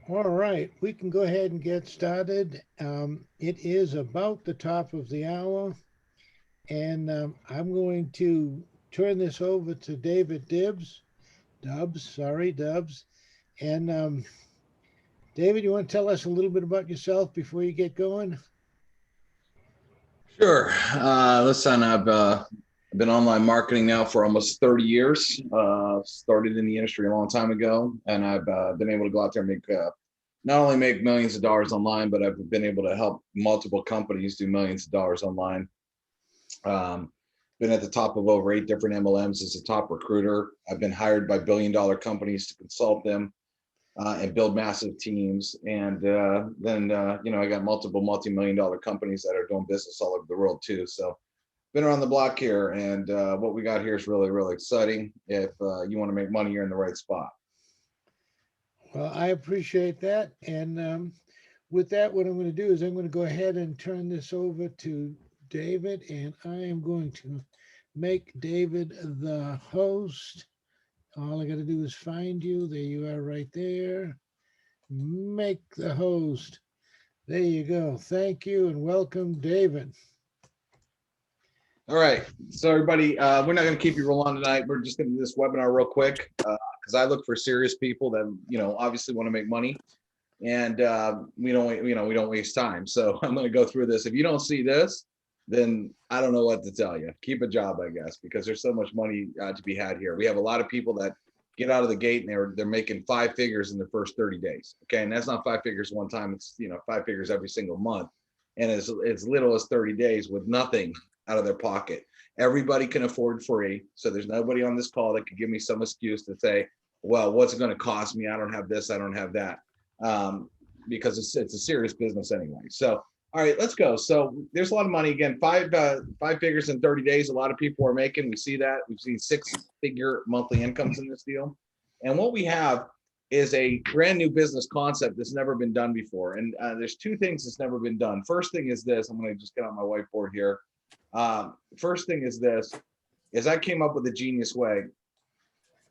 All right, we can go ahead and get started. It is about the top of the hour, and I'm going to turn this over to David Dubs. And David, you want to tell us a little bit about yourself before you get going? Sure. Listen, I've been online marketing now for almost 30 years. Started in the industry a long time ago, and I've been able to go out there and make not only make millions of dollars online, but I've been able to help multiple companies do millions of dollars online. Um, been at the top of over 8 different MLMs as a top recruiter. I've been hired by billion-dollar companies to consult them and build massive teams. And then I got multiple multi-million dollar companies that are doing business all over the world too. So been around the block here, and what we got here is really, really exciting. If you want to make money, you're in the right spot. Well, I appreciate that. And with that, what I'm going to do is I'm going to go ahead and turn this over to David, and I am going to make David the host. All I got to do is find you. There you are, right there. Make the host. There you go. Thank you and welcome, David. All right. So everybody, we're not going to keep you real long tonight. We're just going to do this webinar real quick because I look for serious people that obviously want to make money, and we don't waste time. So I'm going to go through this. If you don't see this, then I don't know what to tell you. Keep a job, I guess, because there's so much money to be had here. We have a lot of people that get out of the gate and they're making five figures in the first 30 days. Okay, and that's not five figures one time. It's five figures every single month, and as little as 30 days with nothing out of their pocket. Everybody can afford free, so there's nobody on this call that could give me some excuse to say, "Well, what's it going to cost me? I don't have this. I don't have that." Um, because it's a serious business anyway. So, all right, let's go. So there's a lot of money again. Five figures in 30 days. A lot of people are making. We see that. We've seen six-figure monthly incomes in this deal. And what we have is a brand new business concept that's never been done before. And there's two things that's never been done. First thing is this. I'm going to just get on my whiteboard here. First thing is this: is I came up with a genius way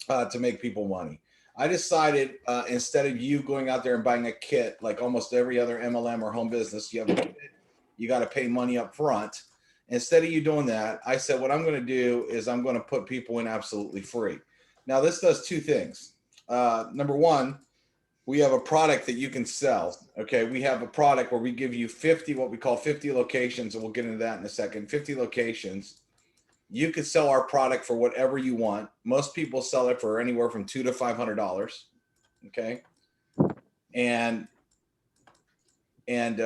to make people money. I decided instead of you going out there and buying a kit like almost every other MLM or home business, you have a kit, you got to pay money up front. Instead of you doing that, I said what I'm going to do is I'm going to put people in absolutely free. Now this does two things. Number one, we have a product that you can sell. Okay, we have a product where we give you 50, what we call 50 locations, and we'll get into that in a second. 50 locations, you could sell our product for whatever you want. Most people sell it for anywhere from $200 to $500. Okay, and and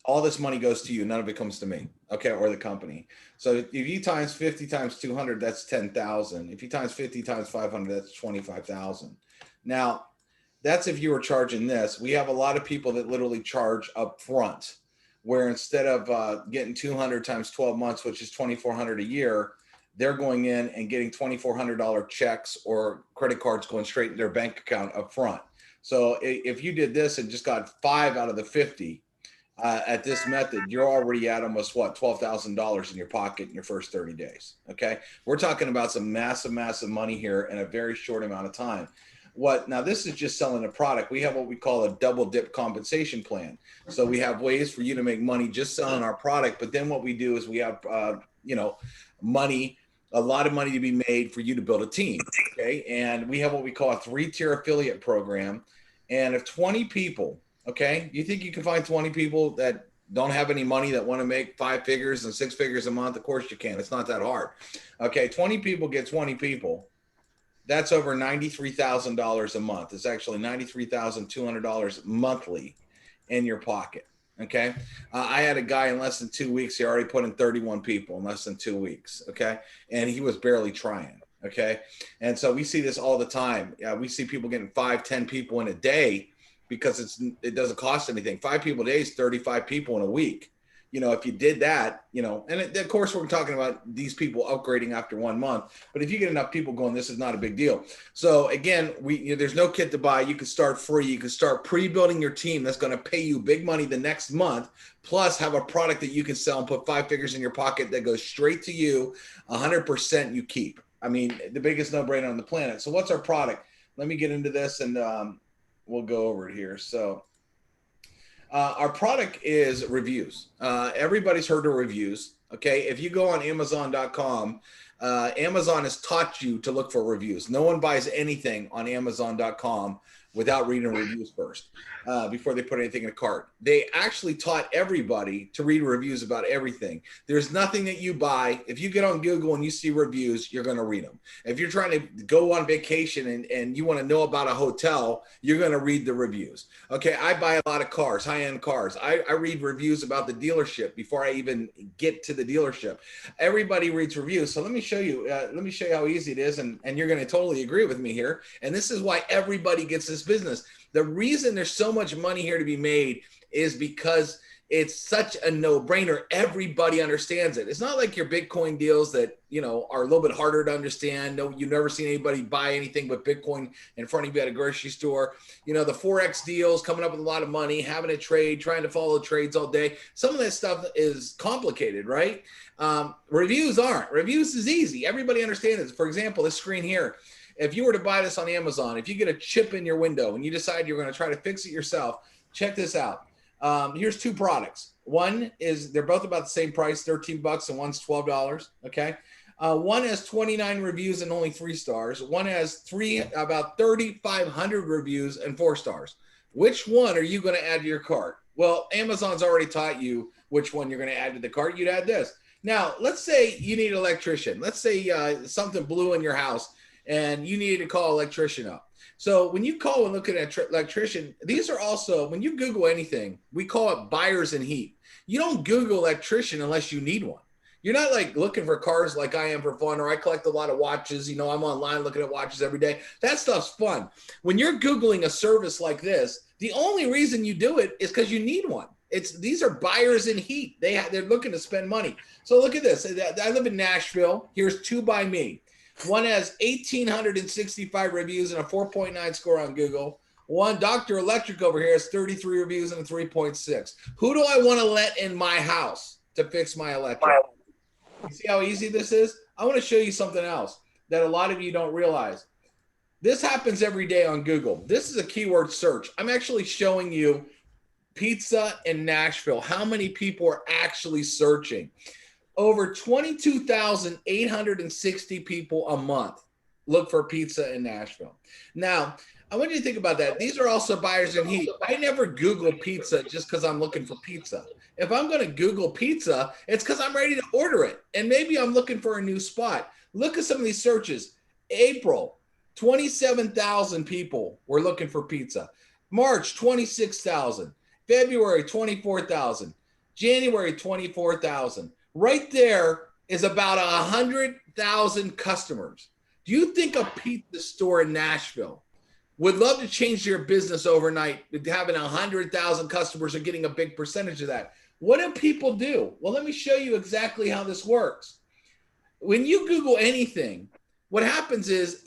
all this money goes to you. None of it comes to me. Okay, or the company. So if you times 50 times 200, that's 10,000. If you times 50 times 500, that's 25,000. Now, that's if you were charging this. We have a lot of people that literally charge up front, where instead of getting 200 times 12 months, which is 2,400 a year, they're going in and getting $2,400 checks or credit cards going straight in their bank account up front. So if you did this and just got five out of the 50 at this method, you're already at almost what, $12,000 in your pocket in your first 30 days. Okay, we're talking about some massive, massive money here in a very short amount of time. What now? This is just selling a product. We have what we call a double dip compensation plan. So we have ways for you to make money just selling our product. But then what we do is we have, money, a lot of money to be made for you to build a team. Okay, and we have what we call a 3-tier affiliate program. And if 20 people, okay, you think you can find 20 people that don't have any money that want to make five figures and six figures a month? Of course you can. It's not that hard. Okay, 20 people get 20 people, that's over $93,000 a month. It's actually $93,200 monthly in your pocket. Okay. I had a guy in less than 2 weeks. He already put in 31 people in less than 2 weeks. Okay. And he was barely trying. Okay. And so we see this all the time. We see people getting 5, 10 people in a day because it doesn't cost anything. 5 people a day is 35 people in a week. If you did that, and of course we're talking about these people upgrading after 1 month, but if you get enough people going, this is not a big deal. So again, there's no kit to buy. You can start free. You can start pre-building your team that's going to pay you big money the next month, plus have a product that you can sell and put five figures in your pocket that goes straight to you, 100% you keep. I mean, the biggest no-brainer on the planet. So what's our product? Let me get into this, and we'll go over it here. So our product is reviews. Everybody's heard of reviews. Okay. If you go on Amazon.com, Amazon has taught you to look for reviews. No one buys anything on Amazon.com without reading reviews first before they put anything in a cart. They actually taught everybody to read reviews about everything. There's nothing that you buy. If you get on Google and you see reviews, you're going to read them. If you're trying to go on vacation and you want to know about a hotel, you're going to read the reviews. Okay, I buy a lot of cars, high-end cars. I read reviews about the dealership before I even get to the dealership. Everybody reads reviews. So let me show you how easy it is, and you're going to totally agree with me here. And this is why everybody gets this business. The reason there's so much money here to be made is because it's such a no-brainer. Everybody understands it. It's not like your Bitcoin deals that, are a little bit harder to understand. No, you've never seen anybody buy anything but Bitcoin in front of you at a grocery store. The Forex deals, coming up with a lot of money, having a trade, trying to follow trades all day. Some of that stuff is complicated, right? Reviews aren't. Reviews is easy. Everybody understands it. For example, this screen here, if you were to buy this on Amazon, if you get a chip in your window and you decide you're going to try to fix it yourself, check this out. Here's two products. One is, they're both about the same price, $13, and one's $12. Okay. One has 29 reviews and only 3 stars. One has about 3,500 reviews and 4 stars. Which one are you going to add to your cart? Well, Amazon's already taught you which one you're going to add to the cart. You'd add this. Now, let's say you need an electrician. Let's say something blew in your house and you needed to call an electrician up. So when you call and look at an electrician, these are also, when you Google anything, we call it buyers in heat. You don't Google electrician unless you need one. You're not like looking for cars like I am for fun, or I collect a lot of watches. I'm online looking at watches every day. That stuff's fun. When you're Googling a service like this, the only reason you do it is because you need one. These are buyers in heat. They're looking to spend money. So look at this. I live in Nashville. Here's Two by Me. One has 1,865 reviews and a 4.9 score on Google. One, Dr. Electric over here, has 33 reviews and a 3.6. Who do I want to let in my house to fix my electric? You see how easy this is? I want to show you something else that a lot of you don't realize. This happens every day on Google. This is a keyword search. I'm actually showing you pizza in Nashville. How many people are actually searching? Over 22,860 people a month look for pizza in Nashville. Now, I want you to think about that. These are also buyers in heat. I never Google pizza just because I'm looking for pizza. If I'm going to Google pizza, it's because I'm ready to order it. And maybe I'm looking for a new spot. Look at some of these searches. April, 27,000 people were looking for pizza. March, 26,000. February, 24,000. January, 24,000. Right there is about 100,000 customers. Do you think a pizza store in Nashville would love to change their business overnight, having 100,000 customers or getting a big percentage of that? What do people do? Well, let me show you exactly how this works. When you Google anything, what happens is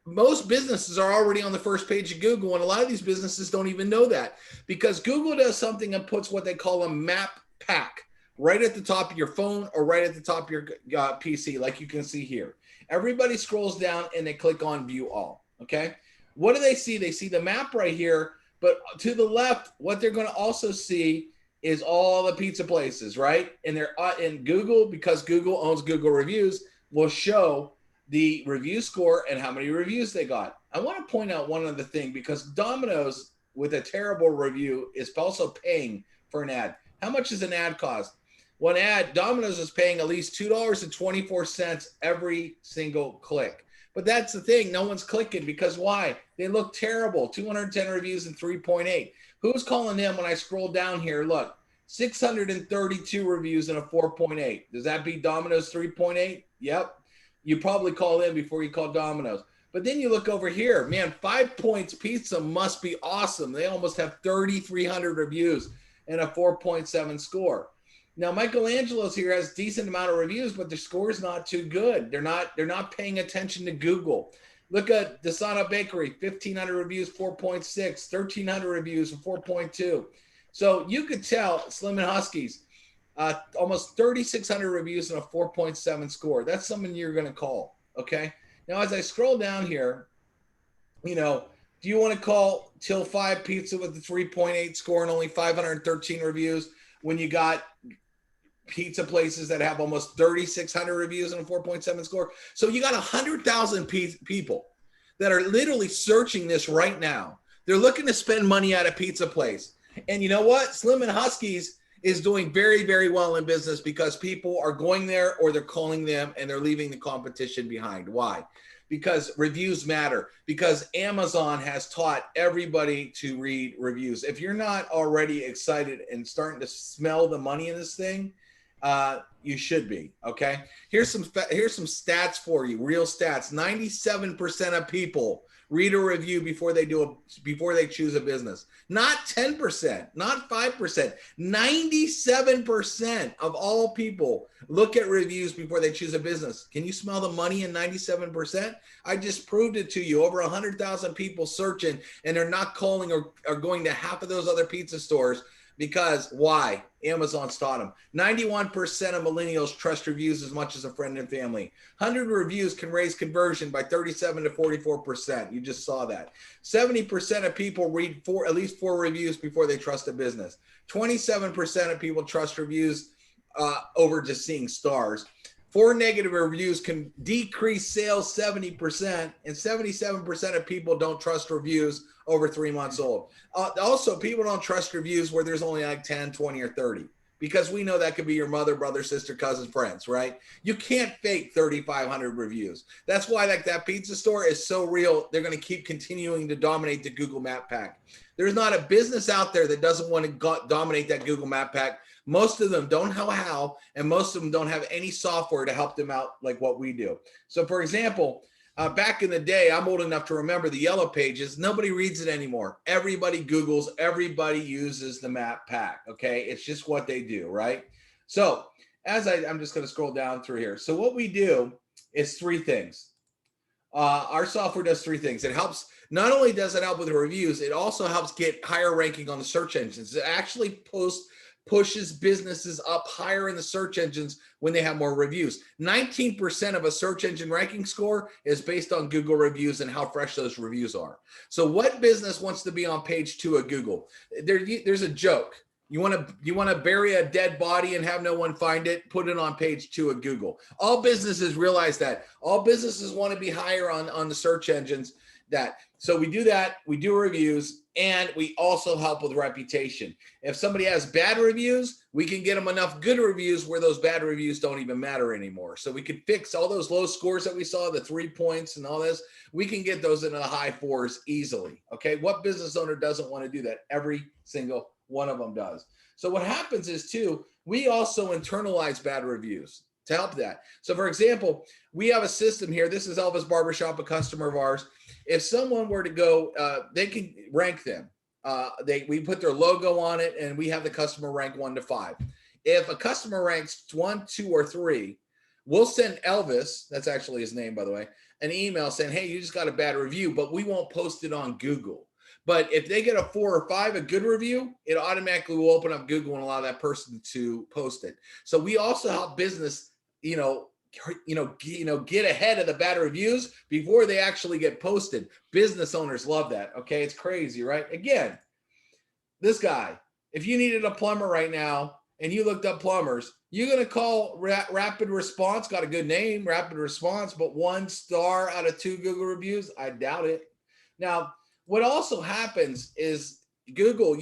most businesses are already on the first page of Google, and a lot of these businesses don't even know that, because Google does something and puts what they call a map pack right at the top of your phone or right at the top of your PC, like you can see here. Everybody scrolls down and they click on View All, okay? What do they see? They see the map right here, but to the left, what they're going to also see is all the pizza places, right? And they're in Google, because Google owns Google Reviews, will show the review score and how many reviews they got. I want to point out one other thing, because Domino's, with a terrible review, is also paying for an ad. How much does an ad cost? One ad, Domino's is paying at least $2.24 every single click. But that's the thing. No one's clicking, because why? They look terrible. 210 reviews and 3.8. Who's calling them when I scroll down here? Look, 632 reviews and a 4.8. Does that beat Domino's 3.8? Yep. You probably call them before you call Domino's. But then you look over here. Man, 5 Points Pizza must be awesome. They almost have 3,300 reviews and a 4.7 score. Now, Michelangelo's here has a decent amount of reviews, but their score is not too good. They're not paying attention to Google. Look at Desana Bakery, 1,500 reviews, 4.6, 1,300 reviews, 4.2. So you could tell Slim and Huskies, almost 3,600 reviews and a 4.7 score. That's someone you're going to call, okay? Now, as I scroll down here, do you want to call Till 5 Pizza with the 3.8 score and only 513 reviews, when you got pizza places that have almost 3,600 reviews and a 4.7 score. So you got 100,000 people that are literally searching this right now. They're looking to spend money at a pizza place. And you know what? Slim and Huskies is doing very, very well in business because people are going there or they're calling them and they're leaving the competition behind. Why? Because reviews matter, because Amazon has taught everybody to read reviews. If you're not already excited and starting to smell the money in this thing, you should be. Okay. Here's some stats for you. Real stats. 97% of people read a review before they choose a business. Not 10%, not 5%. 97% of all people look at reviews before they choose a business. Can you smell the money in 97%? I just proved it to you. Over 100,000 people searching, and they're not calling or going to half of those other pizza stores. Because why? Amazon's taught them. 91% of millennials trust reviews as much as a friend and family. 100 reviews can raise conversion by 37 to 44%. You just saw that. 70% of people read at least 4 reviews before they trust a business. 27% of people trust reviews over just seeing stars. 4 negative reviews can decrease sales 70%, and 77% of people don't trust reviews over 3 months old. Also, people don't trust reviews where there's only like 10, 20, or 30, because we know that could be your mother, brother, sister, cousin, friends, right? You can't fake 3,500 reviews. That's why like that pizza store is so real. They're going to keep continuing to dominate the Google Map Pack. There's not a business out there that doesn't want to dominate that Google Map Pack. Most of them don't know how, and most of them don't have any software to help them out like what we do. So for example, back in the day, I'm old enough to remember the Yellow Pages. Nobody reads it anymore. Everybody Googles, everybody uses the Map Pack. Okay. It's just what they do, right? So I'm just going to scroll down through here. So what we do is 3 things. Our software does 3 things. It helps, not only does it help with the reviews, it also helps get higher ranking on the search engines. It actually pushes businesses up higher in the search engines when they have more reviews. 19% of a search engine ranking score is based on Google reviews and how fresh those reviews are. So what business wants to be on page 2 of Google? There's a joke. You want to bury a dead body and have no one find it? Put it on page 2 of Google. All businesses realize that. All businesses want to be higher on the search engines. So we do that. We do reviews, and we also help with reputation. If somebody has bad reviews, we can get them enough good reviews where those bad reviews don't even matter anymore. So we could fix all those low scores that we saw, the 3 points and all this. We can get those into the high 4s easily. Okay. What business owner doesn't want to do that? Every single one of them does. So what happens is too, we also internalize bad reviews to help that. So for example, we have a system here. This is Elvis Barbershop, a customer of ours. If someone were to go, they can rank them. We put their logo on it, and we have the customer rank 1 to 5. If a customer ranks 1, 2, or 3, we'll send Elvis, that's actually his name, by the way, an email saying, hey, you just got a bad review, but we won't post it on Google. But if they get a 4 or 5, a good review, it automatically will open up Google and allow that person to post it. So we also help business, get ahead of the bad reviews before they actually get posted. Business owners love that. Okay. It's crazy, right? Again, this guy, if you needed a plumber right now and you looked up plumbers, you're going to call Rapid Response, got a good name, Rapid Response, but 1 star out of 2 Google reviews. I doubt it. Now, what also happens is Google,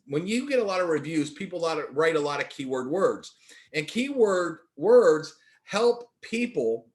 when you get a lot of reviews, people write a lot of keyword words, and keyword words help people,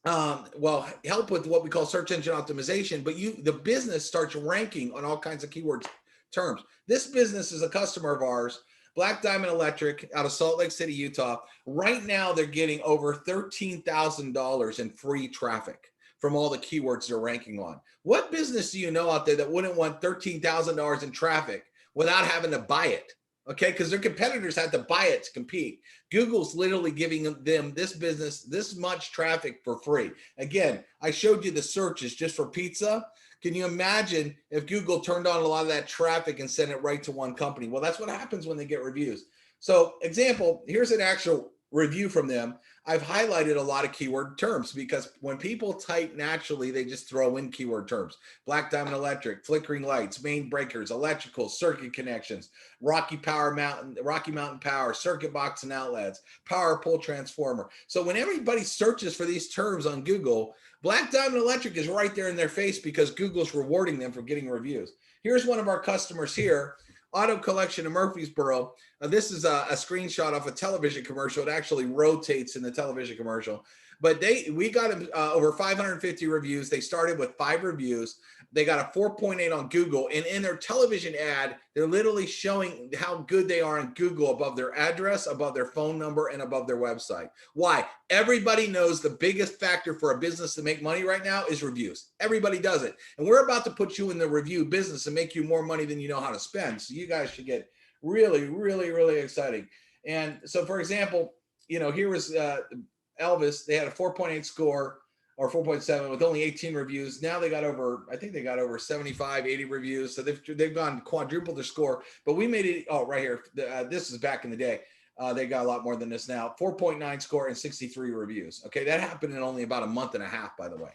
help with what we call search engine optimization, but the business starts ranking on all kinds of keyword terms. This business is a customer of ours, Black Diamond Electric out of Salt Lake City, Utah. Right now, they're getting over $13,000 in free traffic from all the keywords they're ranking on. What business do you know out there that wouldn't want $13,000 in traffic without having to buy it? Okay, because their competitors had to buy it to compete. Google's literally giving them this business this much traffic for free. Again, I showed you the searches just for pizza. Can you imagine if Google turned on a lot of that traffic and sent it right to one company? Well, that's what happens when they get reviews. So example, here's an actual review from them. I've highlighted a lot of keyword terms because when people type naturally, they just throw in keyword terms. Black Diamond Electric, flickering lights, main breakers, electrical, circuit connections, Rocky Mountain Power, circuit box and outlets, power pole transformer. So when everybody searches for these terms on Google, Black Diamond Electric is right there in their face because Google's rewarding them for getting reviews. Here's one of our customers here, Auto Collection in Murfreesboro. This is a screenshot of a television commercial. It actually rotates in the television commercial. But we got over 550 reviews. They started with 5 reviews. They got a 4.8 on Google. And in their television ad, they're literally showing how good they are on Google above their address, above their phone number, and above their website. Why? Everybody knows the biggest factor for a business to make money right now is reviews. Everybody does it. And we're about to put you in the review business and make you more money than you know how to spend. So you guys should get really, really, really exciting. And so, for example, here was Elvis. They had a 4.8 score or 4.7 with only 18 reviews. Now they got over, I think they got over 75, 80 reviews. So they've gone quadruple their score. But we made it, right here. This is back in the day. They got a lot more than this now. 4.9 score and 63 reviews. Okay, that happened in only about a month and a half, by the way.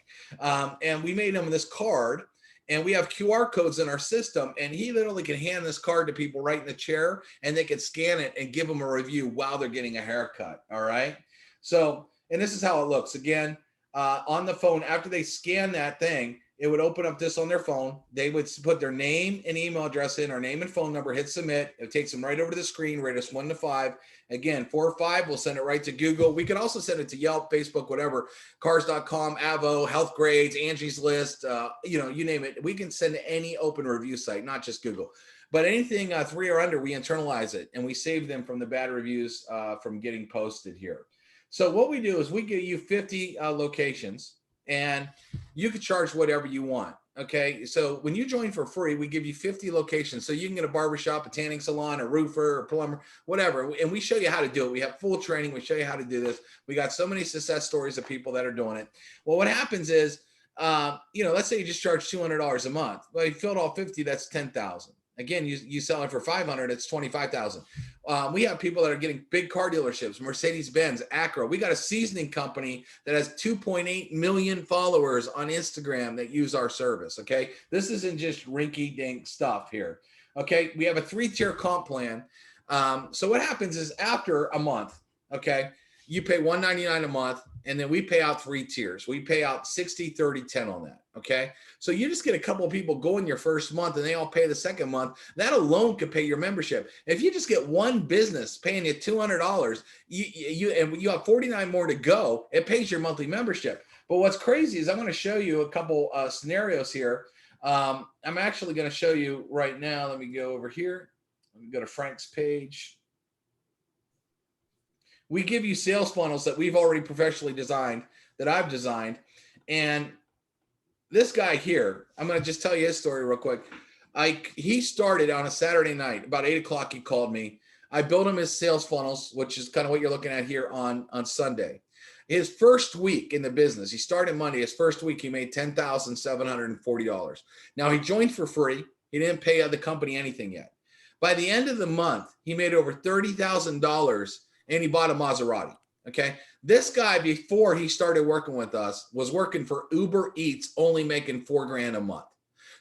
And we made him this card. And we have QR codes in our system, and he literally can hand this card to people right in the chair, and they can scan it and give them a review while they're getting a haircut. All right. So, and this is how it looks. Again, on the phone, after they scan that thing, it would open up this on their phone. They would put their name and email address in, or name and phone number, hit submit. It takes them right over to the screen, rate us 1 to 5. Again, 4 or 5, we'll send it right to Google. We can also send it to Yelp, Facebook, whatever, cars.com, Avo, Health Grades, Angie's List, you name it. We can send to any open review site, not just Google. But anything 3 or under, we internalize it, and we save them from the bad reviews from getting posted here. So what we do is we give you 50 locations, and you can charge whatever you want. Okay. So when you join for free, we give you 50 locations. So you can get a barbershop, a tanning salon, a roofer, a plumber, whatever. And we show you how to do it. We have full training. We show you how to do this. We got so many success stories of people that are doing it. Well, what happens is, let's say you just charge $200 a month. Well, you filled all 50, that's 10,000. Again, you sell it for 500, it's 25,000. We have people that are getting big car dealerships, Mercedes-Benz, Acura. We got a seasoning company that has 2.8 million followers on Instagram that use our service. Okay, this isn't just rinky-dink stuff here. Okay, we have a 3-tier comp plan. So what happens is after a month, okay, you pay $199 a month, and then we pay out 3 tiers. We pay out 60, 30, 10 on that. Okay. So you just get a couple of people going your first month, and they all pay the second month. That alone could pay your membership. If you just get one business paying you $200, you have 49 more to go, it pays your monthly membership. But what's crazy is I'm going to show you a couple scenarios here. I'm actually going to show you right now. Let me go over here. Let me go to Frank's page. We give you sales funnels that we've already professionally designed, that I've designed. And this guy here, I'm going to just tell you his story real quick. He started on a Saturday night, about 8 o'clock. He called me. I built him his sales funnels, which is kind of what you're looking at here on Sunday. His first week in the business, he started Monday. His first week, he made $10,740. Now, he joined for free. He didn't pay the company anything yet. By the end of the month, he made over $30,000, and he bought a Maserati. Okay. This guy, before he started working with us, was working for Uber Eats, only making $4,000 a month.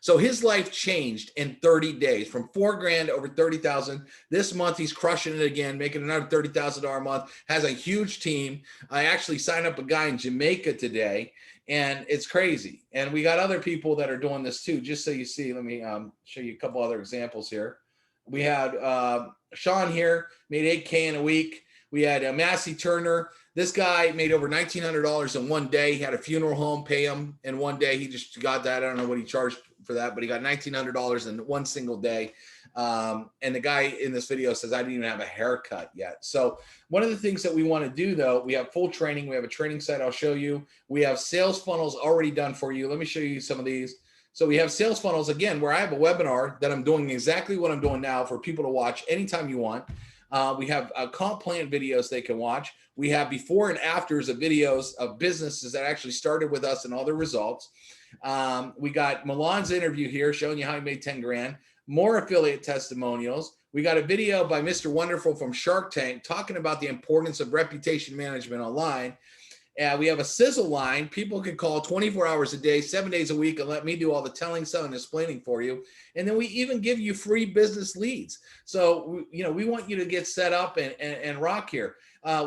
So his life changed in 30 days from $4,000 over 30,000. This month he's crushing it again, making another $30,000 a month, has a huge team. I actually signed up a guy in Jamaica today, and it's crazy. And we got other people that are doing this too. Just so you see, let me show you a couple other examples here. We had Sean here, made $8,000 in a week. We had Massey Turner. This guy made over $1,900 in one day. He had a funeral home pay him in one day. He just got that. I don't know what he charged for that, but he got $1,900 in one single day. And the guy in this video says, I didn't even have a haircut yet. So one of the things that we want to do, though, we have full training. We have a training site I'll show you. We have sales funnels already done for you. Let me show you some of these. So we have sales funnels, again, where I have a webinar that I'm doing exactly what I'm doing now for people to watch anytime you want. We have comp plan videos they can watch. We have before and afters of videos of businesses that actually started with us and all their results. We got Milan's interview here showing you how he made 10 grand, more affiliate testimonials. We got a video by Mr. Wonderful from Shark Tank talking about the importance of reputation management online. We have a sizzle line. People can call 24 hours a day, 7 days a week, and let me do all the telling, selling, and explaining for you. And then we even give you free business leads. So, we want you to get set up and rock here.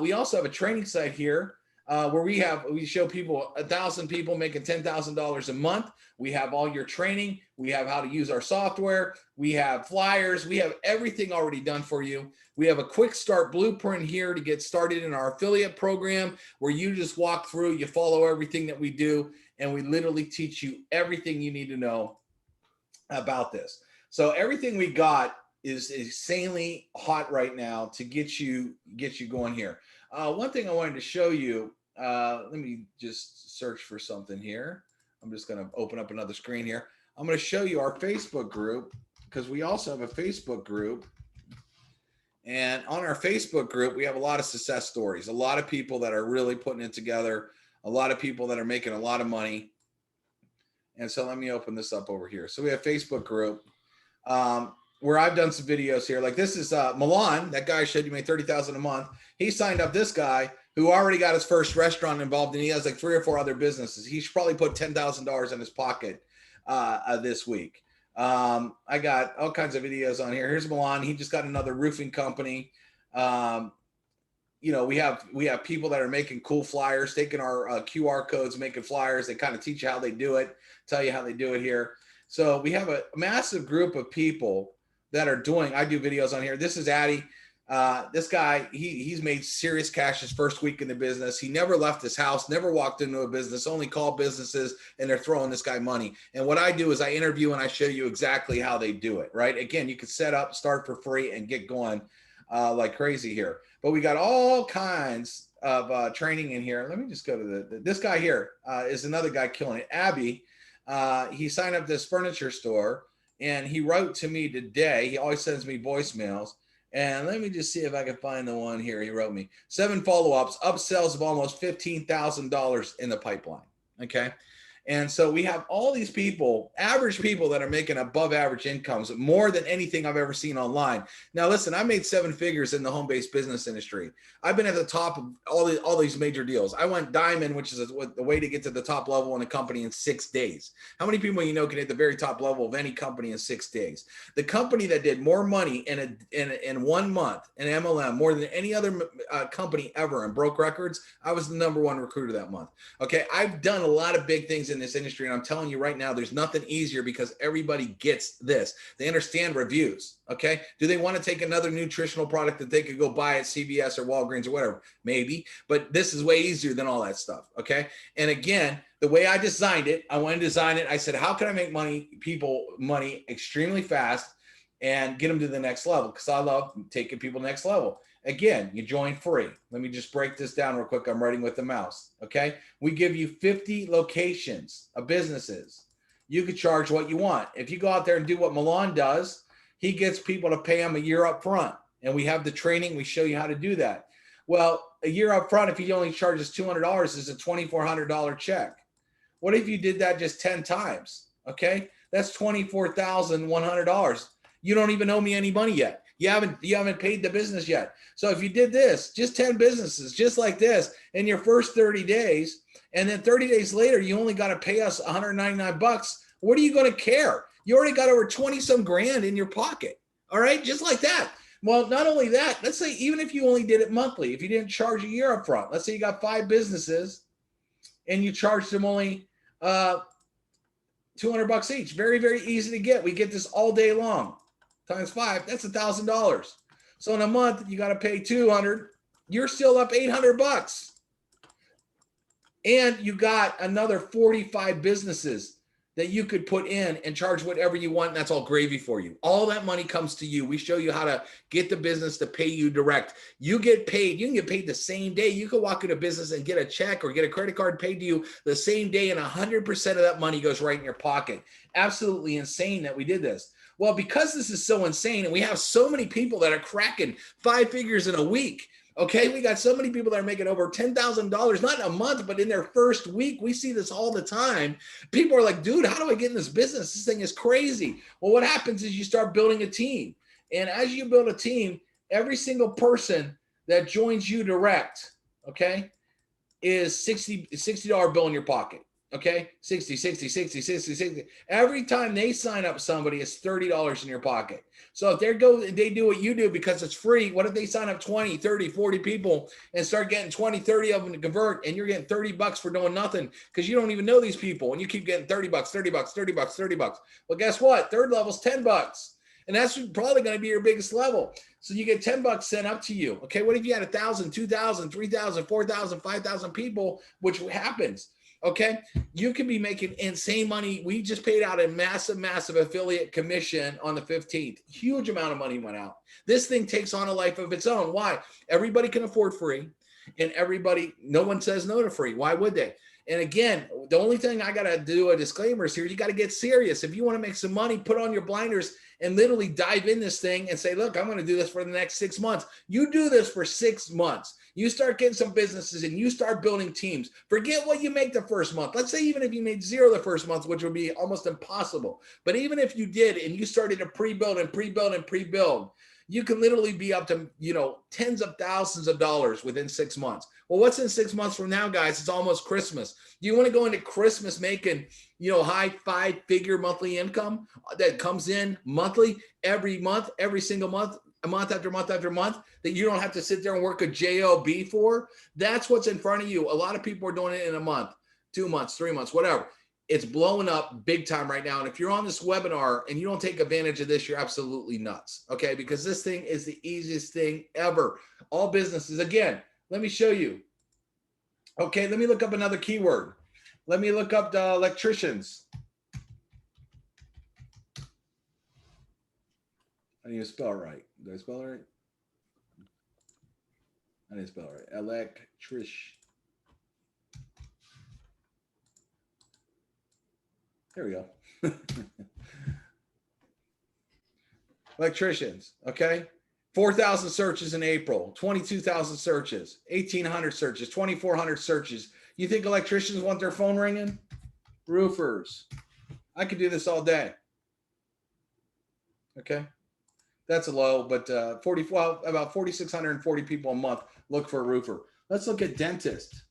We also have a training site here where we show people 1,000 people making $10,000 a month. We have all your training. We have how to use our software. We have flyers. We have everything already done for you. We have a quick start blueprint here to get started in our affiliate program where you just walk through, you follow everything that we do, and we literally teach you everything you need to know about this. So everything we got is insanely hot right now to get you going here. One thing I wanted to show you, let me just search for something here. I'm just going to open up another screen here. I'm going to show you our Facebook group because we also have a Facebook group. And on our Facebook group, we have a lot of success stories, a lot of people that are really putting it together, a lot of people that are making a lot of money. And so let me open this up over here. So we have Facebook group where I've done some videos here. Like this is Milan, that guy showed you made $30,000 a month. He signed up this guy who already got his first restaurant involved, and he has like 3 or 4 other businesses. He should probably put $10,000 in his pocket this week. I got all kinds of videos on here. Here's Milan. He just got another roofing company. We have people that are making cool flyers, taking our QR codes, making flyers. They kind of teach you how they do it, tell you how they do it here. So we have a massive group of people that are doing, I do videos on here. This is Addy. This guy, he's made serious cash his first week in the business. He never left his house, never walked into a business, only called businesses, and they're throwing this guy money. And what I do is I interview and I show you exactly how they do it, right? Again, you can set up, start for free, and get going like crazy here. But we got all kinds of training in here. Let me just go to this guy here is another guy killing it. Abby, he signed up this furniture store, and he wrote to me today. He always sends me voicemails. And let me just see if I can find the one here. He wrote me 7 follow-ups, upsells of almost $15,000 in the pipeline. Okay. And so we have all these people, average people that are making above average incomes, more than anything I've ever seen online. Now, listen, I made 7 figures in the home-based business industry. I've been at the top of all these major deals. I went diamond, which is the way to get to the top level in a company in 6 days. How many people you know can hit the very top level of any company in 6 days? The company that did more money in 1 month in MLM, more than any other company ever, and broke records, I was the #1 recruiter that month. Okay, I've done a lot of big things in this industry, and I'm telling you right now, there's nothing easier because everybody gets this. They understand reviews. Okay, do they want to take another nutritional product that they could go buy at CVS or Walgreens or whatever? Maybe, but this is way easier than all that stuff. Okay, and again, the way I designed it, I wanted to design it. I said, how can I make people money extremely fast and get them to the next level? Because I love taking people next level. Again, you join free. Let me just break this down real quick. I'm writing with the mouse. Okay. We give you 50 locations of businesses. You could charge what you want. If you go out there and do what Milan does, he gets people to pay him a year up front. And we have the training. We show you how to do that. Well, a year up front, if he only charges $200, is a $2,400 check. What if you did that just 10 times? Okay. That's $24,100. You don't even owe me any money yet. You haven't paid the business yet. So if you did this, just 10 businesses, just like this, in your first 30 days, and then 30 days later, you only got to pay us $199. What are you going to care? You already got over 20 some grand in your pocket. All right. Just like that. Well, not only that, let's say, even if you only did it monthly, if you didn't charge a year up front, let's say you got 5 businesses and you charged them only $200 each. Very, very easy to get. We get this all day long. Times 5, that's $1,000. So in a month, you got to pay $200. You're still up $800. And you got another 45 businesses that you could put in and charge whatever you want. And that's all gravy for you. All that money comes to you. We show you how to get the business to pay you direct. You get paid. You can get paid the same day. You can walk into a business and get a check or get a credit card paid to you the same day, and 100% of that money goes right in your pocket. Absolutely insane that we did this. Well, because this is so insane and we have so many people that are cracking 5 figures in a week, Okay, we got so many people that are making over $10,000, not in a month, but in their first week. We see this all the time. People are like, dude, how do I get in this business? This thing is crazy. Well, what happens is you start building a team. And as you build a team, every single person that joins you direct, okay, is $60 bill in your pocket. Okay, 60, 60, 60, 60, 60. Every time they sign up somebody, it's $30 in your pocket. So if they do what you do because it's free, what if they sign up 20, 30, 40 people and start getting 20, 30 of them to convert, and you're getting $30 for doing nothing because you don't even know these people, and you keep getting $30, $30, $30, $30. Well, guess what? Third level's $10. And that's probably going to be your biggest level. So you get $10 sent up to you. Okay, what if you had 1,000, 2,000, 3,000, 4,000, 5,000 people, which happens? Okay, you can be making insane money. We just paid out a massive affiliate commission on the 15th. Huge amount of money went out. This thing takes on a life of its own. Why? Everybody can afford free, and no one says no to free. Why would they? And again, the only thing I got to do a disclaimer is here, you got to get serious. If you want to make some money, put on your blinders and literally dive in this thing and say, look, I'm going to do this for the next 6 months. You do this for 6 months. You start getting some businesses and you start building teams. Forget what you make the first month. Let's say even if you made zero the first month, which would be almost impossible. But even if you did and you started to pre-build, you can literally be up to, tens of thousands of dollars within 6 months. Well, what's in 6 months from now, guys? It's almost Christmas. Do you want to go into Christmas making, high 5-figure monthly income that comes in monthly, every month, every single month, month after month after month, that you don't have to sit there and work a job for? That's what's in front of you. A lot of people are doing it in a month, 2 months, 3 months, whatever. It's blowing up big time right now. And if you're on this webinar and you don't take advantage of this, you're absolutely nuts. Okay. Because this thing is the easiest thing ever. All businesses, again, let me show you. Okay. Let me look up another keyword. Let me look up the electricians. I need to spell it right. Did I spell it right? I didn't spell it right. Electric. There we go. Electricians, okay? 4,000 searches in April, 22,000 searches, 1,800 searches, 2,400 searches. You think electricians want their phone ringing? Roofers. I could do this all day. Okay? That's a low, but about 4,640 people a month look for a roofer. Let's look at dentist.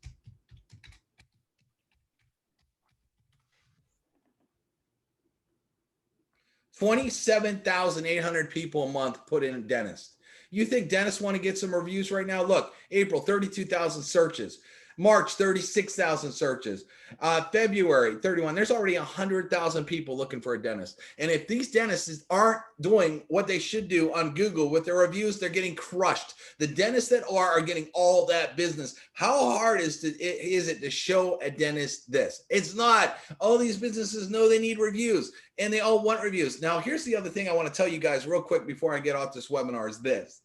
27,800 people a month put in a dentist. You think dentists want to get some reviews right now? Look, April, 32,000 searches. March, 36,000 searches. February, 31. There's already 100,000 people looking for a dentist. And if these dentists aren't doing what they should do on Google with their reviews, they're getting crushed. The dentists that are getting all that business. How hard is it to show a dentist this? It's not. All these businesses know they need reviews, and they all want reviews. Now, here's the other thing I want to tell you guys real quick before I get off this webinar is this.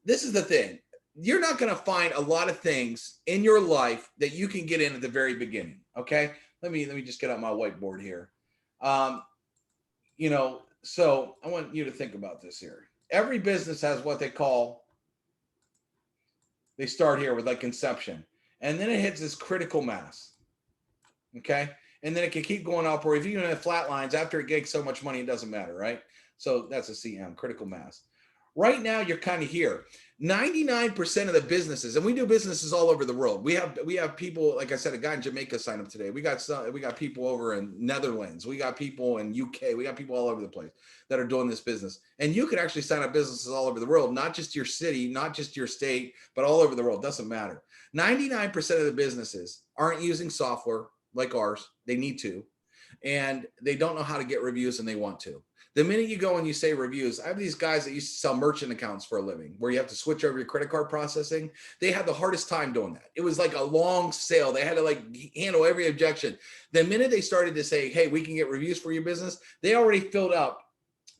This is the thing. You're not going to find a lot of things in your life that you can get in at the very beginning. Okay. Let me just get out my whiteboard here. So I want you to think about this here. Every business has what they start here with like conception, and then it hits this critical mass. Okay. And then it can keep going up, or if you have flat lines after it gets so much money, it doesn't matter. Right. So that's a CM, critical mass. Right now, you're kind of here. 99% of the businesses, and we do businesses all over the world. We have people, like I said, a guy in Jamaica signed up today. We got people over in Netherlands. We got people in UK. We got people all over the place that are doing this business. And you can actually sign up businesses all over the world, not just your city, not just your state, but all over the world. Doesn't matter. 99% of the businesses aren't using software like ours. They need to, and they don't know how to get reviews, and they want to. The minute you go and you say reviews, I have these guys that used to sell merchant accounts for a living, where you have to switch over your credit card processing. They had the hardest time doing that. It was like a long sale. They had to handle every objection. The minute they started to say, hey, we can get reviews for your business, they already filled up.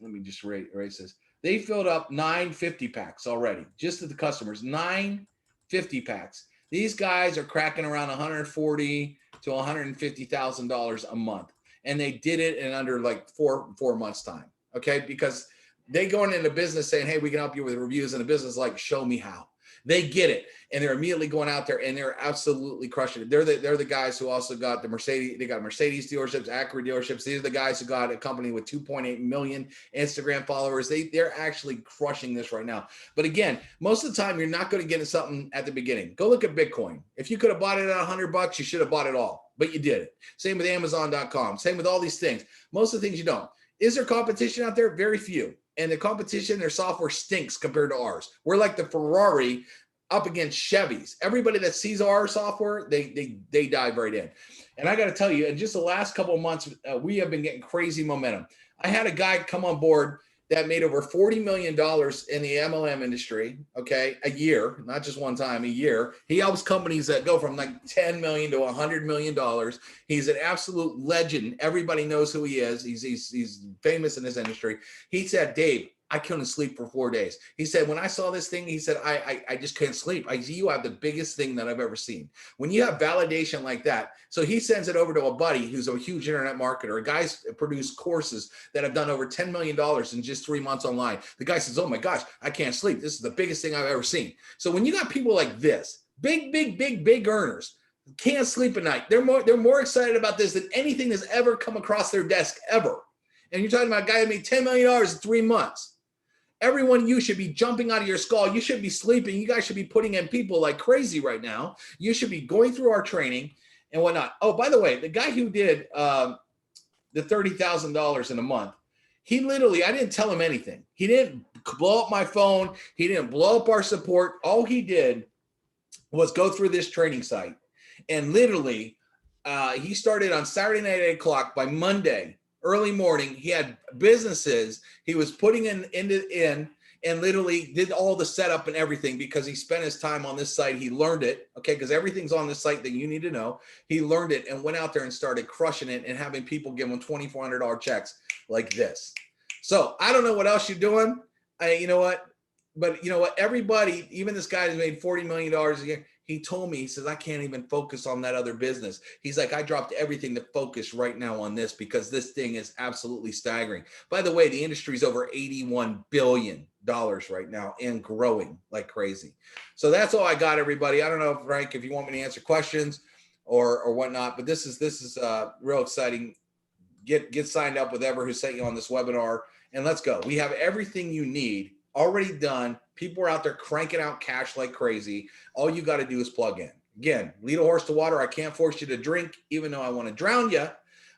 Let me just erase this. They filled up 9 50 packs already, just to the customers, 9 50 packs. These guys are cracking around $140,000 to $150,000 a month. And they did it in under like four months time. Okay. Because they going into business saying, hey, we can help you with reviews, and the business like, show me how. They get it, and they're immediately going out there and they're absolutely crushing it. They're the guys who also got the Mercedes. They got Mercedes dealerships, Acura dealerships. These are the guys who got a company with 2.8 million Instagram followers. They're actually crushing this right now. But again, most of the time you're not going to get something at the beginning. Go look at Bitcoin. If you could have bought it at $100, you should have bought it all, but you did it. Same with Amazon.com. Same with all these things. Most of the things you don't. Is there competition out there? Very few. And the competition, their software stinks compared to ours. We're like the Ferrari up against Chevys. Everybody that sees our software, they dive right in. And I got to tell you, in just the last couple of months, we have been getting crazy momentum. I had a guy come on board that made over $40 million in the MLM industry, okay, a year, not just one time, a year. He helps companies that go from like 10 million to $100 million. He's an absolute legend. Everybody knows who he is. He's famous in this industry. He said, Dave, I couldn't sleep for 4 days. He said, when I saw this thing, he said, I just can't sleep. You have the biggest thing that I've ever seen. When you have validation like that, so he sends it over to a buddy who's a huge internet marketer. A guy's produced courses that have done over $10 million in just 3 months online. The guy says, oh my gosh, I can't sleep. This is the biggest thing I've ever seen. So when you got people like this, big earners, can't sleep at night. They're more excited about this than anything that's ever come across their desk ever. And you're talking about a guy that made $10 million in 3 months. Everyone, you should be jumping out of your skull. You should be sleeping. You guys should be putting in people like crazy right now. You should be going through our training and whatnot. Oh, by the way, the guy who did the $30,000 in a month, he literally, I didn't tell him anything. He didn't blow up my phone. He didn't blow up our support. All he did was go through this training site. And literally, he started on Saturday night at 8 o'clock. By Monday, early morning, he had businesses he was putting in and literally did all the setup and everything because he spent his time on this site. He learned it, okay, because everything's on this site that you need to know. He learned it and went out there and started crushing it and having people give him $2,400 checks like this. So I don't know what else you're doing. You know what? But you know what? Everybody, even this guy who's made $40 million a year, he told me, he says, I can't even focus on that other business. He's like, I dropped everything to focus right now on this because this thing is absolutely staggering. By the way, the industry is over $81 billion right now and growing like crazy. So that's all I got, everybody. I don't know, Frank, if you want me to answer questions or whatnot, but this is real exciting. Get signed up with Ever who sent you on this webinar and let's go. We have everything you need already done. People are out there cranking out cash like crazy. All you got to do is plug in. Again, lead a horse to water. I can't force you to drink, even though I want to drown you,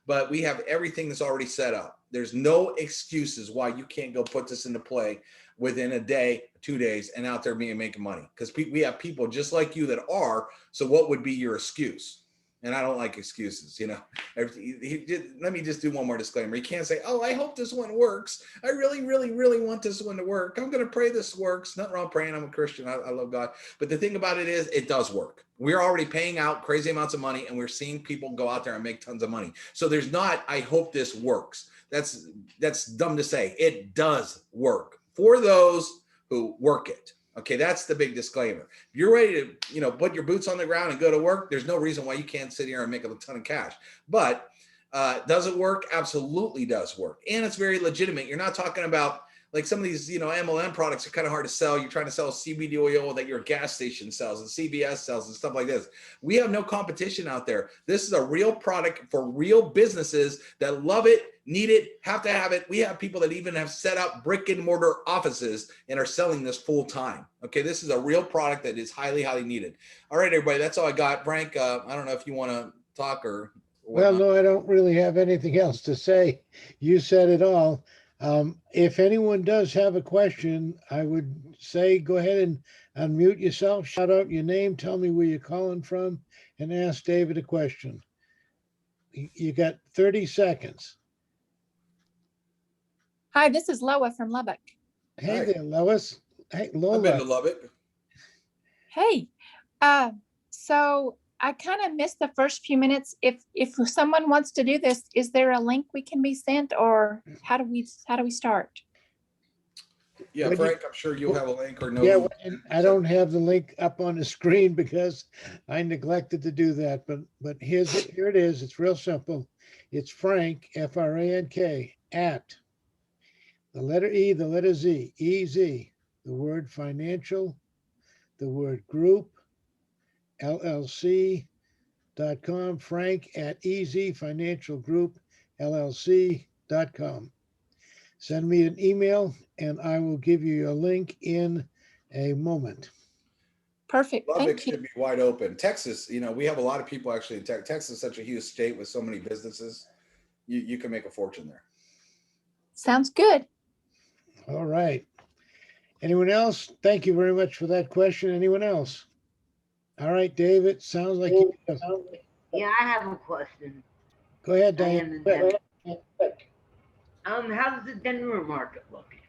but we have everything that's already set up. There's no excuses why you can't go put this into play within a day, 2 days, and out there making money. Because we have people just like you that are. So what would be your excuse? And I don't like excuses, you know. Let me just do one more disclaimer. You can't say, oh, I hope this one works. I really, really, really want this one to work. I'm going to pray this works. Nothing wrong praying. I'm a Christian. I love God. But the thing about it is, it does work. We're already paying out crazy amounts of money, and we're seeing people go out there and make tons of money. So there's not, I hope this works. That's dumb to say. It does work for those who work it. Okay, that's the big disclaimer. If you're ready to, you know, put your boots on the ground and go to work, there's no reason why you can't sit here and make a ton of cash. But does it work? Absolutely does work. And it's very legitimate. You're not talking about like some of these, you know, MLM products are kind of hard to sell. You're trying to sell CBD oil that your gas station sells and CVS sells and stuff like this. We have no competition out there. This is a real product for real businesses that love it, need it, have to have it. We have people that even have set up brick and mortar offices and are selling this full time. Okay, this is a real product that is highly, highly needed. All right, everybody, that's all I got. Frank, I don't know if you want to talk or well, no, I don't really have anything else to say. You said it all. If anyone does have a question, I would say go ahead and unmute yourself, shout out your name, tell me where you're calling from, and ask David a question. You got 30 seconds. Hi, this is Loa from Lubbock. Hey Hi. there, Lois. Hey, Lola. I've been to Lubbock. Hey, so I kind of missed the first few minutes. If someone wants to do this, is there a link we can be sent, or how do we start? Yeah, When Frank, I'm sure you'll have a link or no. Yeah, and I don't have the link up on the screen because I neglected to do that, but here it is. It's real simple. It's Frank, F-R-A-N-K, at the letter E, the letter Z, E-Z, the word financial, the word group, LLC.com, Frank at EZ Financial Group, LLC.com. Send me an email and I will give you a link in a moment. Perfect. Lubbock Thank you. should be wide open. Texas, we have a lot of people actually in Texas is such a huge state with so many businesses. You can make a fortune there. Sounds good. All right. Anyone else? Thank you very much for that question. Anyone else? All right, David, sounds like you. Yeah, I have a question. Go ahead, I Diane. am in Denver. How's the Denver market looking?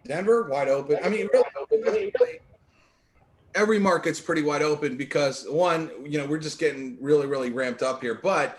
Denver, wide open. I mean, really, every market's pretty wide open because one, we're just getting really, really ramped up here. But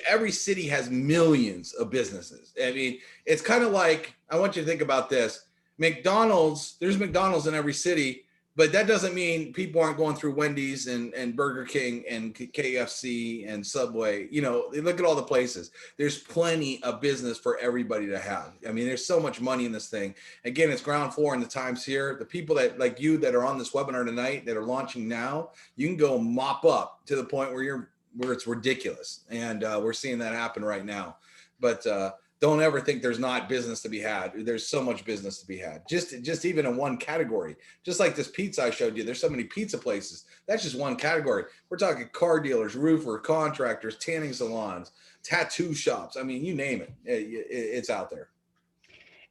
every city has millions of businesses. I mean, it's kind of like, I want you to think about this. There's McDonald's in every city, but that doesn't mean people aren't going through Wendy's and Burger King and KFC and Subway. Look at all the places. There's plenty of business for everybody to have. I mean, there's so much money in this thing. Again, it's ground floor in the Times here. The people that like you that are on this webinar tonight that are launching now, you can go mop up to the point where it's ridiculous. And we're seeing that happen right now. But don't ever think there's not business to be had. There's so much business to be had. Just even in one category. Just like this pizza I showed you, there's so many pizza places. That's just one category. We're talking car dealers, roofer, contractors, tanning salons, tattoo shops. I mean, you name it. It's out there.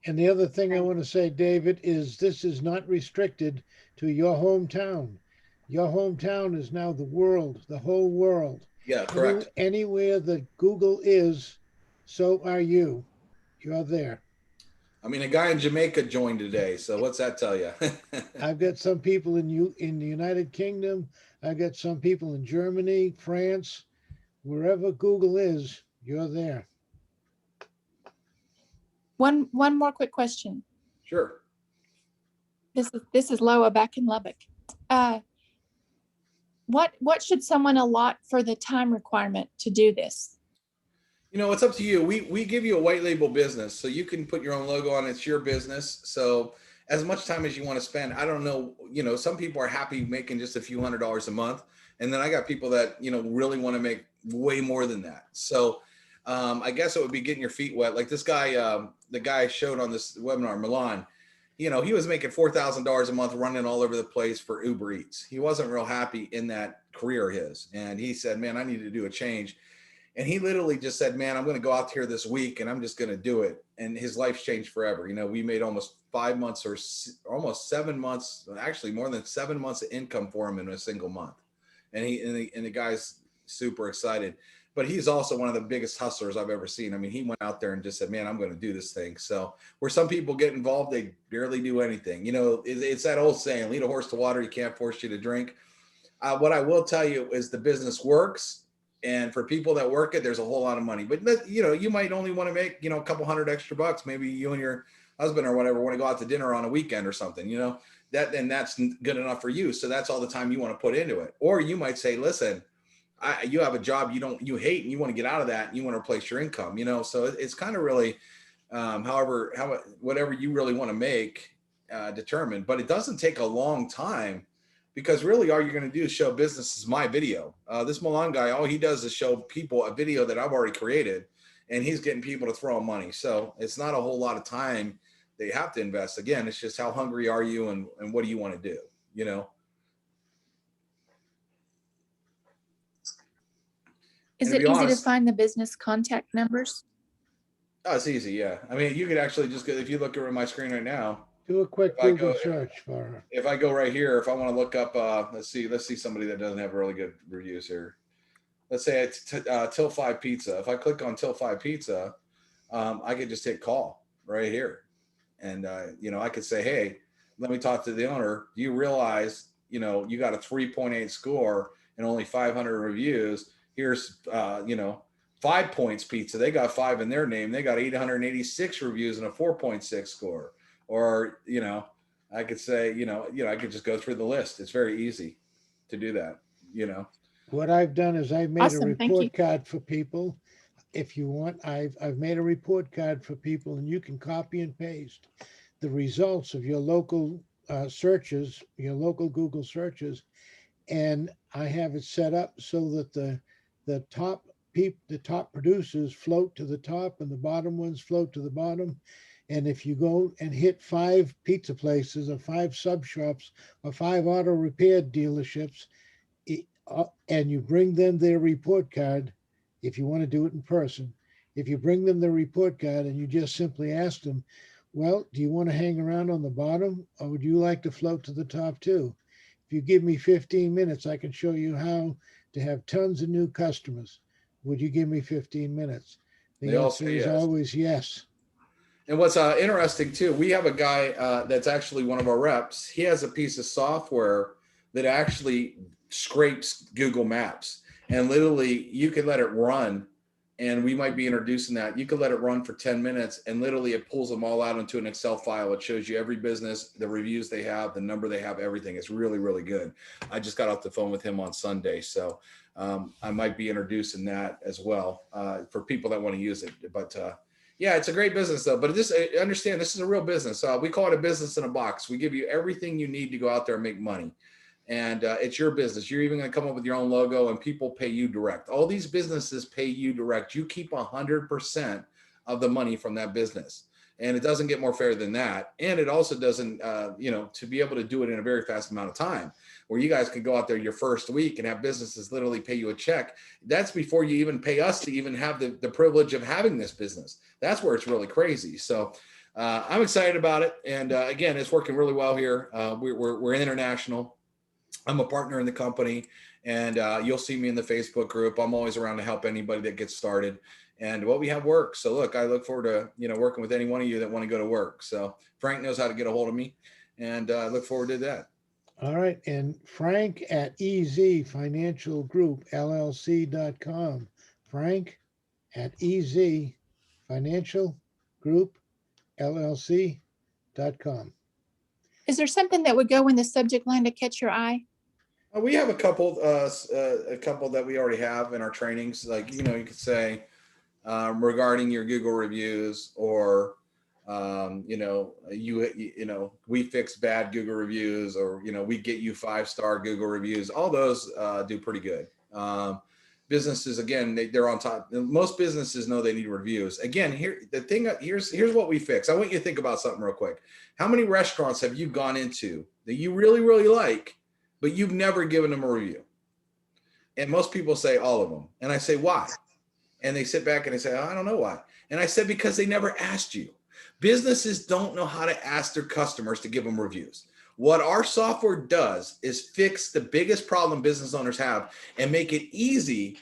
And the other thing I want to say, David, is this is not restricted to your hometown. Your hometown is now the world, the whole world. Yeah, correct. Anywhere that Google is, so are you. You're there. I mean, a guy in Jamaica joined today. So what's that tell you? I've got some people in the United Kingdom. I've got some people in Germany, France, wherever Google is, you're there. One more quick question. Sure. This is Loa back in Lubbock. What should someone allot for the time requirement to do this? It's up to you. We give you a white label business, so you can put your own logo on it. It's your business. So as much time as you want to spend, I don't know, some people are happy making just a few $100s a month. And then I got people that, really want to make way more than that. So I guess it would be getting your feet wet. Like this guy, the guy I showed on this webinar, Milan, he was making $4,000 a month running all over the place for Uber Eats. He wasn't real happy in that career of his. And he said, man, I need to do a change. And he literally just said, man, I'm going to go out here this week and I'm just going to do it. And his life's changed forever. We made almost 5 months or almost 7 months, actually more than 7 months of income for him in a single month. And the guy's super excited, but he's also one of the biggest hustlers I've ever seen. I mean, he went out there and just said, man, I'm going to do this thing. So where some people get involved, they barely do anything. It's that old saying, lead a horse to water. You can't force you to drink. What I will tell you is the business works. And for people that work it, there's a whole lot of money. But, you might only want to make, a couple $100 extra bucks. Maybe you and your husband or whatever want to go out to dinner on a weekend or something, that's good enough for you. So that's all the time you want to put into it. Or you might say, listen, you have a job you hate and you want to get out of that and you want to replace your income, so it's kind of really, whatever you really want to make determined, but it doesn't take a long time. Because really all you're going to do is show businesses my video. This Milan guy, all he does is show people a video that I've already created and he's getting people to throw him money. So it's not a whole lot of time they have to invest. Again, it's just how hungry are you and what do you want to do, Is it easy to find the business contact numbers? Oh, it's easy. Yeah. I mean, you could actually just go, if you look at my screen right now, do a quick Google search for her. If I go right here, if I want to look up, let's see somebody that doesn't have really good reviews here. Let's say it's Till 5 Pizza. If I click on Till 5 Pizza, I could just hit call right here. And, I could say, hey, let me talk to the owner. Do you realize, you got a 3.8 score and only 500 reviews. Here's, 5 Points Pizza. They got 5 in their name. They got 886 reviews and a 4.6 score. Or, I could say, I could just go through the list. It's very easy to do that, What I've done is I've made Awesome, a thank you. report card for people. If you want, I've made a report card for people and you can copy and paste the results of your local searches, your local Google searches, and I have it set up so that the the top producers float to the top and the bottom ones float to the bottom. And if you go and hit 5 pizza places or 5 sub shops or 5 auto repair dealerships, and you bring them their report card, if you want to do it in person, if you bring them the report card and you just simply ask them, well, do you want to hang around on the bottom or would you like to float to the top too? If you give me 15 minutes, I can show you how to have tons of new customers. Would you give me 15 minutes? The They all answer say is yes. always yes. And what's interesting too, we have a guy that's actually one of our reps. He has a piece of software that actually scrapes Google Maps, and literally you could let it run. And we might be introducing that. You could let it run for 10 minutes and literally it pulls them all out into an Excel file. It shows you every business, the reviews they have, the number they have, everything. It's really, really good. I just got off the phone with him on Sunday. So I might be introducing that as well for people that want to use it. But yeah, it's a great business though. But this, understand, this is a real business. We call it a business in a box. We give you everything you need to go out there and make money. And it's your business. You're even going to come up with your own logo and people pay you direct. All these businesses pay you direct. You keep 100% of the money from that business. And it doesn't get more fair than that. And it also doesn't, to be able to do it in a very fast amount of time where you guys can go out there your first week and have businesses literally pay you a check. That's before you even pay us to even have the privilege of having this business. That's where it's really crazy. So I'm excited about it. And again, it's working really well here. We're international. I'm a partner in the company, and you'll see me in the Facebook group. I'm always around to help anybody that gets started, and what we have works. So look, I look forward to working with any one of you that want to go to work. So Frank knows how to get a hold of me, and I look forward to that. All right. And Frank at EZ Financial Group LLC.com. Frank at EZ Financial Group LLC.com. Is there something that would go in the subject line to catch your eye? We have a couple that we already have in our trainings. Like, you could say regarding your Google reviews, or we fix bad Google reviews, or we get you 5-star Google reviews. All those do pretty good. Businesses, again, they're on top. Most businesses know they need reviews. Again, here's what we fix. I want you to think about something real quick. How many restaurants have you gone into that you really, really like, but you've never given them a review? And most people say all of them. And I say, why? And they sit back and they say, oh, I don't know why. And I said, because they never asked you. Businesses don't know how to ask their customers to give them reviews. What our software does is fix the biggest problem business owners have and make it easy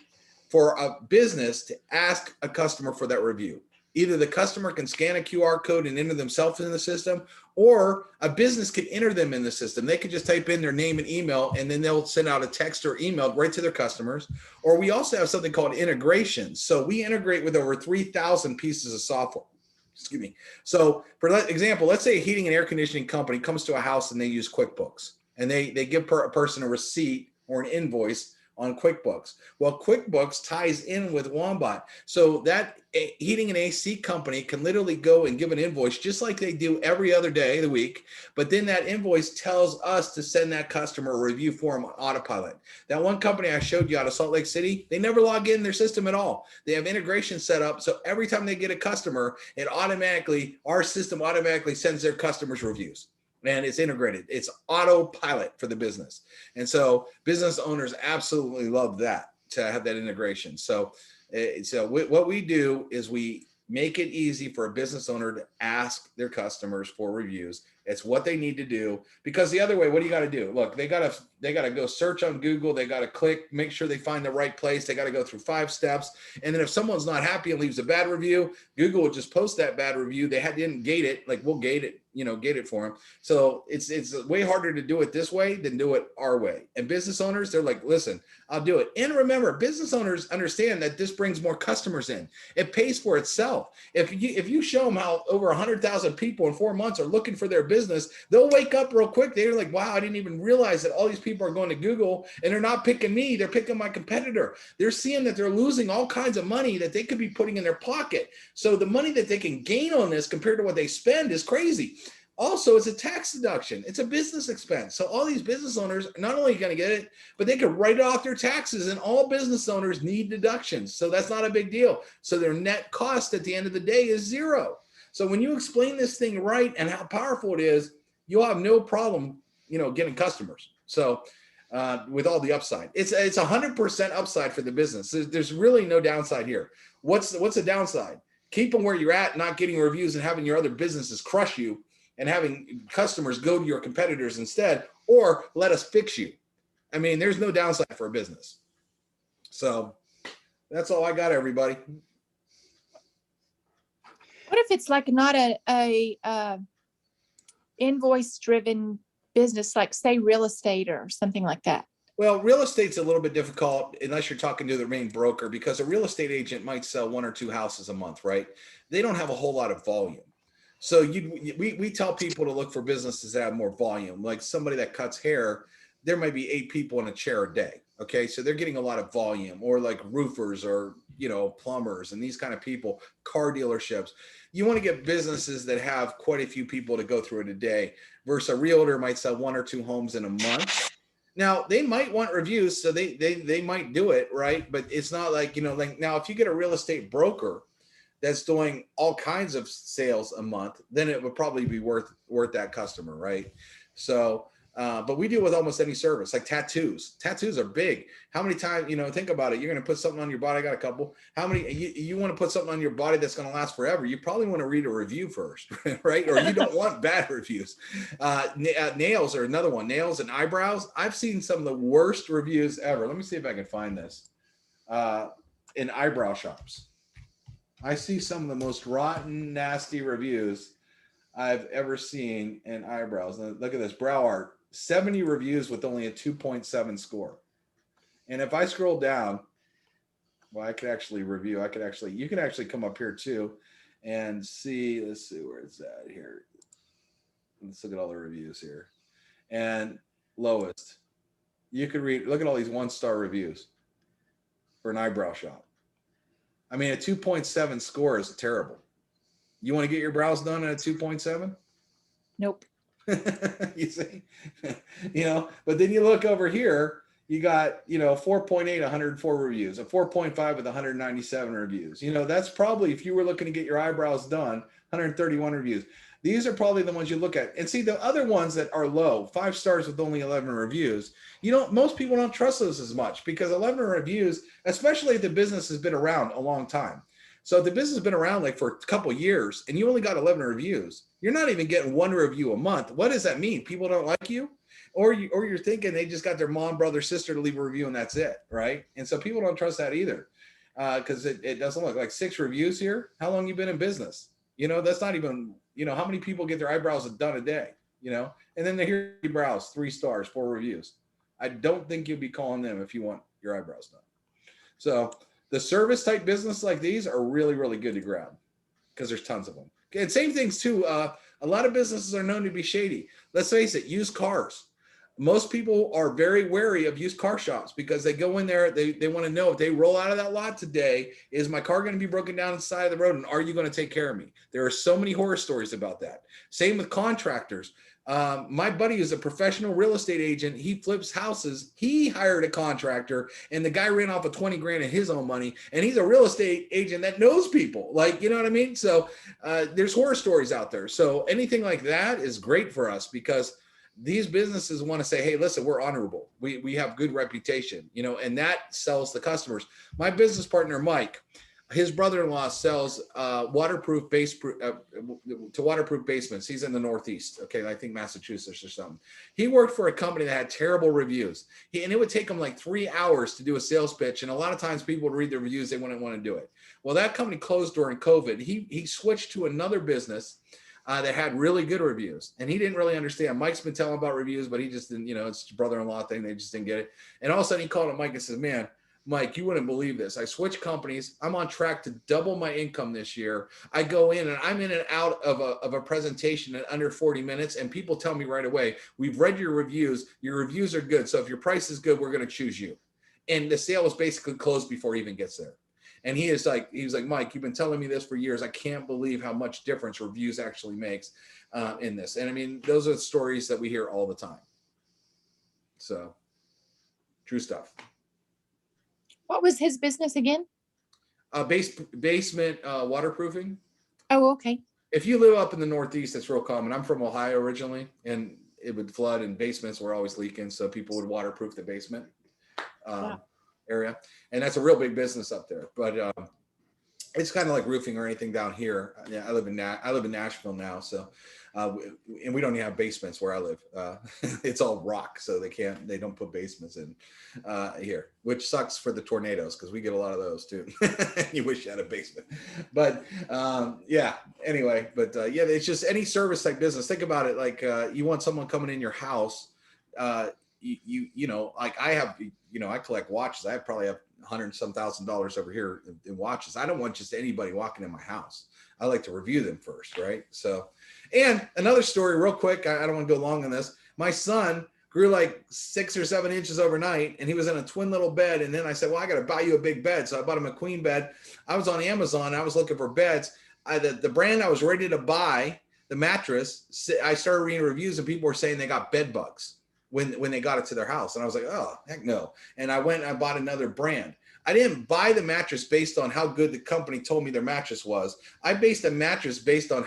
for a business to ask a customer for that review. Either the customer can scan a QR code and enter themselves in the system, or a business can enter them in the system. They could just type in their name and email, and then they'll send out a text or email right to their customers. Or we also have something called integrations. So we integrate with over 3,000 pieces of software. Excuse me. So for example, let's say a heating and air conditioning company comes to a house and they use QuickBooks, and they give a person a receipt or an invoice on QuickBooks. Well, QuickBooks ties in with Wombat. So that heating and AC company can literally go and give an invoice just like they do every other day of the week. But then that invoice tells us to send that customer a review form on autopilot. That one company I showed you out of Salt Lake City, they never log in their system at all. They have integration set up. So every time they get a customer, our system automatically sends their customers reviews. And it's integrated. It's autopilot for the business. And so business owners absolutely love that, to have that integration. So what we do is we make it easy for a business owner to ask their customers for reviews. It's what they need to do, because the other way, what do you got to do? Look, they got to go search on Google. They got to click, make sure they find the right place. They got to go through 5 steps. And then if someone's not happy and leaves a bad review, Google will just post that bad review. They didn't gate it. Like, we'll gate it, gate it for them. So it's way harder to do it this way than do it our way. And business owners, they're like, listen, I'll do it. And remember, business owners understand that this brings more customers in. It pays for itself. If you show them how over 100,000 people in 4 months are looking for their business, they'll wake up real quick. They're like, wow, I didn't even realize that all these people are going to Google, and they're not picking me. They're picking my competitor. They're seeing that they're losing all kinds of money that they could be putting in their pocket. So the money that they can gain on this compared to what they spend is crazy. Also, it's a tax deduction. It's a business expense. So all these business owners, not only going to get it, but they can write off their taxes, and all business owners need deductions. So that's not a big deal. So their net cost at the end of the day is zero. So when you explain this thing right and how powerful it is, you'll have no problem, getting customers. So with all the upside, it's 100% upside for the business. There's really no downside here. What's the downside? Keep them where you're at, not getting reviews and having your other businesses crush you, and having customers go to your competitors instead, or let us fix you. I mean, there's no downside for a business. So that's all I got, everybody. What if it's like not a invoice driven business, like say real estate or something like that? Well, real estate's a little bit difficult unless you're talking to the main broker, because a real estate agent might sell 1 or 2 houses a month, right? They don't have a whole lot of volume. So we tell people to look for businesses that have more volume. Like somebody that cuts hair, there might be 8 people in a chair a day. Okay, so they're getting a lot of volume. Or like roofers, or plumbers, and these kind of people, car dealerships. You want to get businesses that have quite a few people to go through in a day, versus a realtor might sell 1 or 2 homes in a month. Now they might want reviews, so they might do it, right? But it's not like, like now if you get a real estate broker that's doing all kinds of sales a month, then it would probably be worth that customer, right? So, but we deal with almost any service, like tattoos. Tattoos are big. How many times, think about it. You're going to put something on your body. I got a couple. How many, you want to put something on your body that's going to last forever. You probably want to read a review first, right? Or you don't want bad reviews. Nails are another one. Nails and eyebrows. I've seen some of the worst reviews ever. Let me see if I can find this. In eyebrow shops. I see some of the most rotten, nasty reviews I've ever seen in eyebrows. Look at this, Brow Art, 70 reviews with only a 2.7 score. And if I scroll down, well, I could actually review. You can actually come up here too and see, let's see where it's at here. Let's look at all the reviews here. And lowest, you could read, look at all these 1-star reviews for an eyebrow shop. I mean, a 2.7 score is terrible. You want to get your brows done at a 2.7? Nope. You see, but then you look over here, you got, 4.8, 104 reviews, a 4.5 with 197 reviews. That's probably, if you were looking to get your eyebrows done, 131 reviews. These are probably the ones you look at. And see, the other ones that are low, 5 stars with only 11 reviews, most people don't trust those as much, because 11 reviews, especially if the business has been around a long time. So if the business has been around like for a couple of years and you only got 11 reviews, you're not even getting 1 review a month. What does that mean? People don't like you? Or you're thinking they just got their mom, brother, sister to leave a review and that's it, right? And so people don't trust that either, because it doesn't look like 6 reviews here. How long you been in business? That's not even, how many people get their eyebrows done a day, and then they hear brows, 3 stars, 4 reviews. I don't think you'll be calling them if you want your eyebrows done. So the service type business like these are really, really good to grab, because there's tons of them. And same things too. A lot of businesses are known to be shady. Let's face it, used cars. Most people are very wary of used car shops, because they go in there, they want to know, if they roll out of that lot today, is my car going to be broken down on the side of the road, and are you going to take care of me? There are so many horror stories about that. Same with contractors. My buddy is a professional real estate agent. He flips houses. He hired a contractor, and the guy ran off with 20 grand of his own money. And he's a real estate agent that knows people, like, you know what I mean? So there's horror stories out there. So anything like that is great for us, because these businesses want to say, hey, listen, we're honorable. We have good reputation, and that sells the customers. My business partner, Mike, his brother-in-law sells waterproof basements. He's in the Northeast. Okay. I think Massachusetts or something. He worked for a company that had terrible reviews. And it would take him like 3 hours to do a sales pitch. And a lot of times people would read the reviews. They wouldn't want to do it. Well, that company closed during COVID. He switched to another business that had really good reviews, and he didn't really understand. Mike's been telling him about reviews, but he just didn't, it's a brother-in-law thing. They just didn't get it. And all of a sudden he called up Mike and says, man, Mike, you wouldn't believe this. I switched companies. I'm on track to double my income this year. I go in and I'm in and out of a presentation in under 40 minutes. And people tell me right away, we've read your reviews. Your reviews are good. So if your price is good, we're going to choose you. And the sale is basically closed before he even gets there. And he was like, Mike, you've been telling me this for years. I can't believe how much difference reviews actually makes in this. And I mean, those are stories that we hear all the time. So true stuff. What was his business again? Basement waterproofing. Oh, okay. If you live up in the Northeast, it's real common. I'm from Ohio originally, and it would flood and basements were always leaking. So people would waterproof the basement area. And that's a real big business up there. But it's kind of like roofing or anything down here. Yeah, I live in Nashville now. So, and we don't even have basements where I live. It's all rock. So they don't put basements in here, which sucks for the tornadoes because we get a lot of those too. You wish you had a basement, but yeah, anyway, but yeah, it's just any service type business. Think about it. Like you want someone coming in your house, you know, like I have, you know, I collect watches. I probably have $100 and some thousand over here in watches. I don't want just anybody walking in my house. I like to review them first, right? So, and another story real quick. I don't want to go long on this. My son grew like 6 or 7 inches overnight, and he was in a twin little bed. And then I said, well, I got to buy you a big bed. So I bought him a queen bed. I was on Amazon. I was looking for beds. The brand I was ready to buy, the mattress, I started reading reviews and people were saying they got bed bugs when they got it to their house. And I was like, oh, heck no. And I went and I bought another brand. I didn't buy the mattress based on how good the company told me their mattress was. I based the mattress based on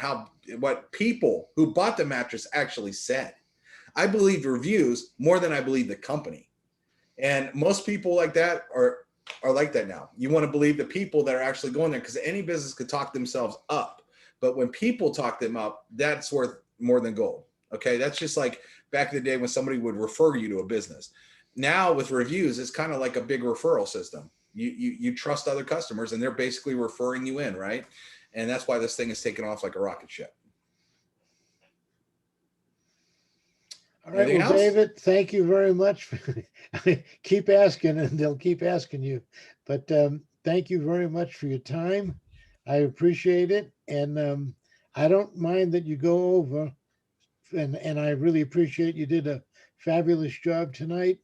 what people who bought the mattress actually said. I believed reviews more than I believe the company. And most people like that are like that now. You want to believe the people that are actually going there, because any business could talk themselves up. But when people talk them up, that's worth more than gold. Okay. That's just like back in the day when somebody would refer you to a business. Now with reviews, it's kind of like a big referral system. You trust other customers and they're basically referring you in, right? And that's why this thing is taking off like a rocket ship. All right, Anything well, else? David, thank you very much. Keep asking and they'll keep asking you. But thank you very much for your time. I appreciate it. And I don't mind that you go over. And I really appreciate you did a fabulous job tonight.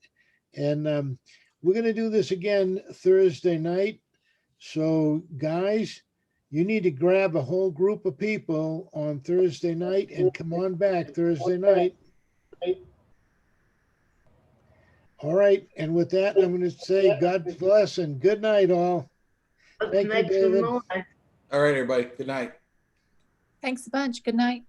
And we're going to do this again Thursday night. So guys, you need to grab a whole group of people on Thursday night and come on back Thursday night. All right. And with that, I'm going to say God bless and good night, all. Let's Thank you, make some David. noise. All right, everybody. Good night. Thanks a bunch. Good night.